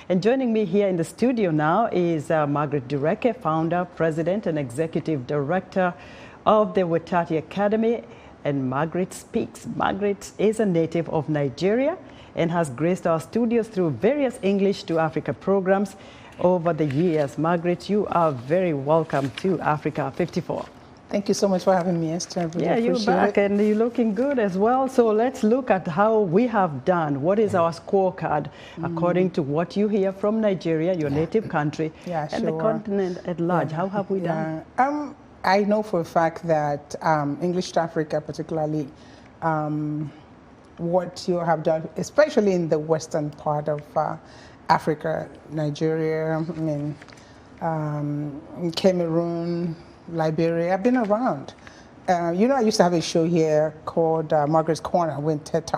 And joining me here in the studio now is Margaret Dureke, founder, president, and executive director of the WETATi Academy. And Margaret speaks. Margaret is a native of Nigeria and has graced our studios through various English to Africa programs over the years. Margaret, you are very welcome to Africa 54. Thank you so much for having me, Esther. Yeah, you're back and you're looking good as well. So let's look at how we have done. What is our scorecard according to what you hear from Nigeria, your native country, and the continent at large? How have we done? I know for a fact that English to Africa, particularly, what you have done, especially in the western part of Africa, Nigeria, Cameroon, Liberia. I've been around. You know, I used to have a show here called Margaret's Corner when Ted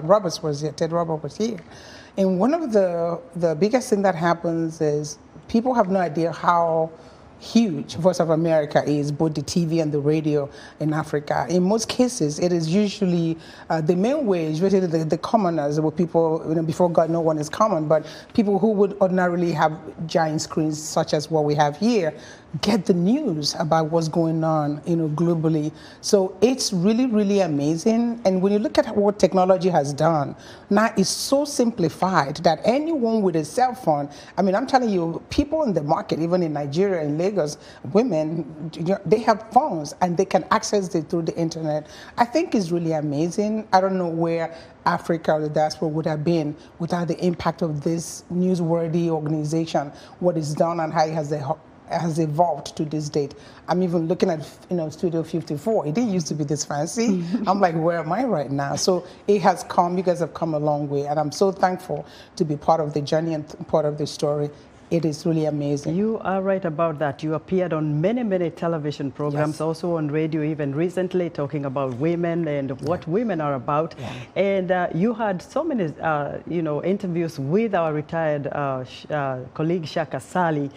Roberts was here. Ted Roberts was here. And one of the biggest thing that happens is people have no idea how huge Voice of America is, both the TV and the radio in Africa. In most cases, it is usually the main way, usually the commoners, where people, you know, before God, no one is common, but people who would ordinarily have giant screens such as what we have here, get the news about what's going on, you know, globally. So it's really, really amazing. And when you look at what technology has done, now it's so simplified that anyone with a cell phone, I mean, I'm telling you, people in the market, even in Nigeria and Lagos, women, they have phones and they can access it through the internet. I think it's really amazing. I don't know where Africa or the diaspora would have been without the impact of this newsworthy organization, what it's done and how it has evolved to this date. I'm even looking at, you know, Studio 54. It didn't used to be this fancy. I'm like, where am I right now? So it has come, you guys have come a long way, and I'm so thankful to be part of the journey and part of the story. It is really amazing. You are right about that. You appeared on many, many television programs, also on radio, even recently, talking about women and what women are about. And you had so many, you know, interviews with our retired colleague Shaka Sali.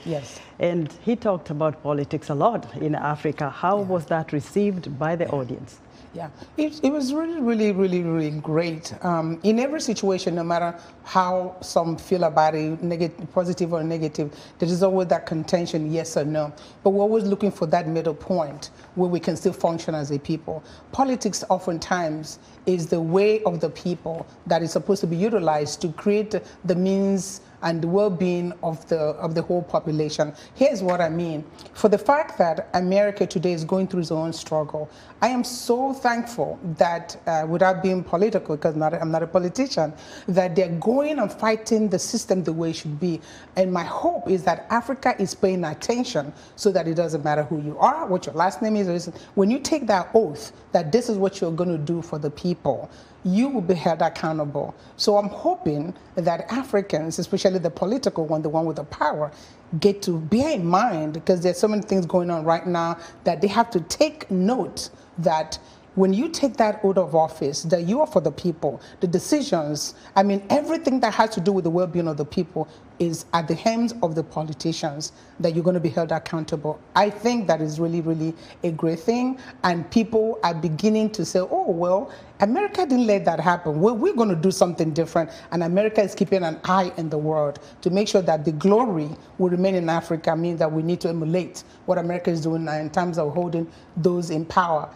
And he talked about politics a lot in Africa. How was that received by the audience? Yeah, it was really, really, really, really great. In every situation, no matter how some feel about it, negative, positive or negative, there is always that contention, yes or no. But we're always looking for that middle point where we can still function as a people. Politics oftentimes is the way of the people that is supposed to be utilized to create the means and the well-being of the whole population. Here's what I mean. For the fact that America today is going through its own struggle, I am so thankful that, without being political, because I'm not a politician, that they're going and fighting the system the way it should be. And my hope is that Africa is paying attention so that it doesn't matter who you are, what your last name is. When you take that oath that this is what you're going to do for the people, you will be held accountable. So I'm hoping that Africans, especially the political one, the one with the power, get to bear in mind, because there's so many things going on right now, that they have to take note that when you take that oath of office, that you are for the people, the decisions, I mean, everything that has to do with the well-being of the people is at the hands of the politicians, that you're going to be held accountable. I think that is really, really a great thing. And people are beginning to say, oh, well, America didn't let that happen. Well, we're going to do something different. And America is keeping an eye in the world to make sure that the glory will remain in Africa. Means that we need to emulate what America is doing in terms of holding those in power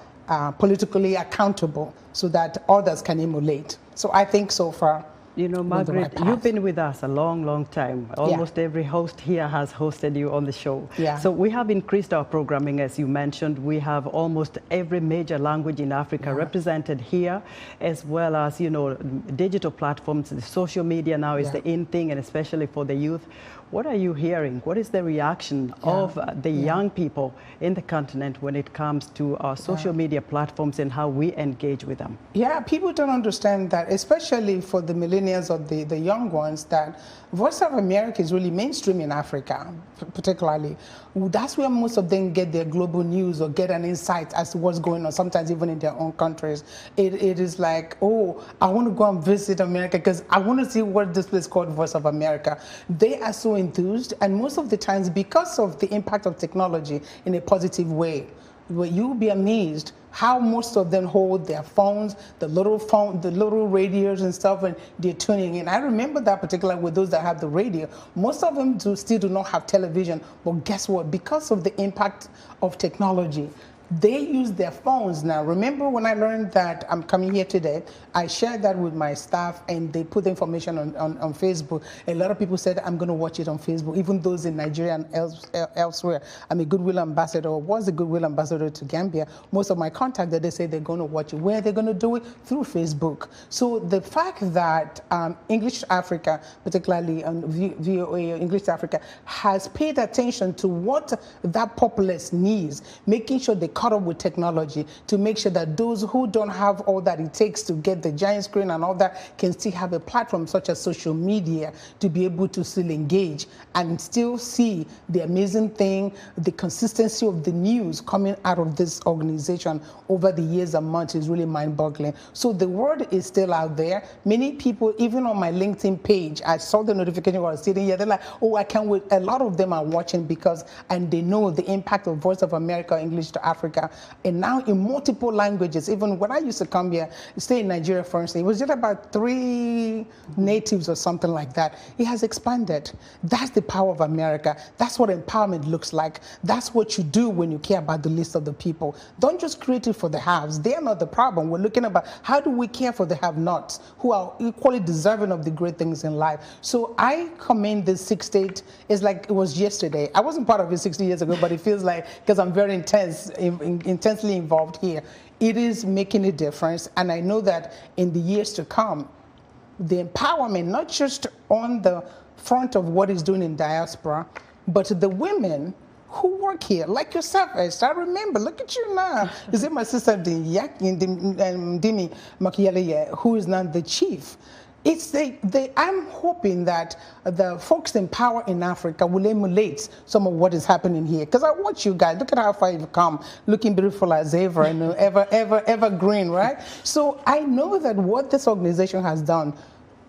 politically accountable so that others can emulate. So I think so far, you know, Margaret, you've been with us a long, long time. Almost every host here has hosted you on the show. So we have increased our programming, as you mentioned. We have almost every major language in Africa represented here, as well as, you know, digital platforms. The social media now is the in thing, and especially for the youth. What are you hearing? What is the reaction of the young people in the continent when it comes to our social media platforms and how we engage with them? Yeah, people don't understand that, especially for the millennials or the young ones, that Voice of America is really mainstream in Africa, particularly. That's where most of them get their global news or get an insight as to what's going on, sometimes even in their own countries. It is like, oh, I want to go and visit America because I want to see what this place called Voice of America. They are so enthused, and most of the times, because of the impact of technology in a positive way, you'll be amazed how most of them hold their phones, the little radios and stuff, and they're tuning in. I remember that particularly with those that have the radio. Most of them still do not have television, but guess what? Because of the impact of technology, they use their phones now. Remember when I learned that I'm coming here today, I shared that with my staff and they put the information on Facebook. A lot of people said, I'm going to watch it on Facebook, even those in Nigeria and elsewhere. I'm a Goodwill ambassador, or was a Goodwill ambassador to Gambia. Most of my contacts, they say they're going to watch it. Where are they going to do it? Through Facebook. So the fact that English to Africa, particularly on VOA, English to Africa, has paid attention to what that populace needs, making sure they caught up with technology to make sure that those who don't have all that it takes to get the giant screen and all that can still have a platform such as social media to be able to still engage and still see the amazing thing, the consistency of the news coming out of this organization over the years and months is really mind-boggling. So the word is still out there. Many people, even on my LinkedIn page, I saw the notification while I was sitting here, they're like, oh, I can't wait. A lot of them are watching and they know the impact of Voice of America, English to Africa, and now in multiple languages. Even when I used to come here, stay in Nigeria, for instance, it was just about 3 natives or something like that. It has expanded. That's the power of America. That's what empowerment looks like. That's what you do when you care about the least of the people. Don't just create it for the haves. They're not the problem. We're looking about how do we care for the have-nots who are equally deserving of the great things in life. So I commend this 6 state. It's like it was yesterday. I wasn't part of it 60 years ago, but it feels like, because I'm very intensely involved here, it is making a difference. And I know that in the years to come, the empowerment, not just on the front of what is doing in diaspora, but the women who work here, like yourself, Esther. I remember, look at you now. Is it my sister, Dimi Makiele, who is now the chief? I'm hoping that the folks in power in Africa will emulate some of what is happening here. Because I watch you guys, look at how far you've come, looking beautiful as ever, and ever green, right? So I know that what this organization has done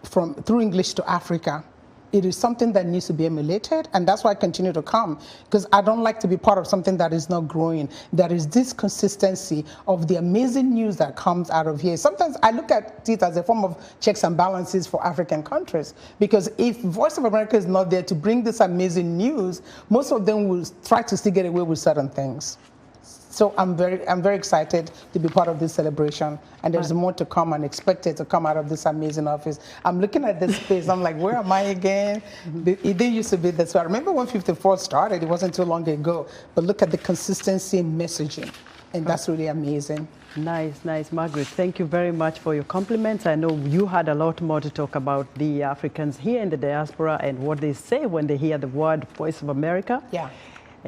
through English to Africa, it is something that needs to be emulated, and that's why I continue to come, because I don't like to be part of something that is not growing. There is this consistency of the amazing news that comes out of here. Sometimes I look at it as a form of checks and balances for African countries, because if Voice of America is not there to bring this amazing news, most of them will try to still get away with certain things. So I'm very excited to be part of this celebration, and there's more to come and expected to come out of this amazing office. I'm looking at this space, I'm like, where am I again? It didn't used to be this way. I remember when 54 started, it wasn't too long ago, but look at the consistency in messaging, and that's really amazing. Nice, nice. Margaret, thank you very much for your compliments. I know you had a lot more to talk about the Africans here in the diaspora and what they say when they hear the word Voice of America. Yeah.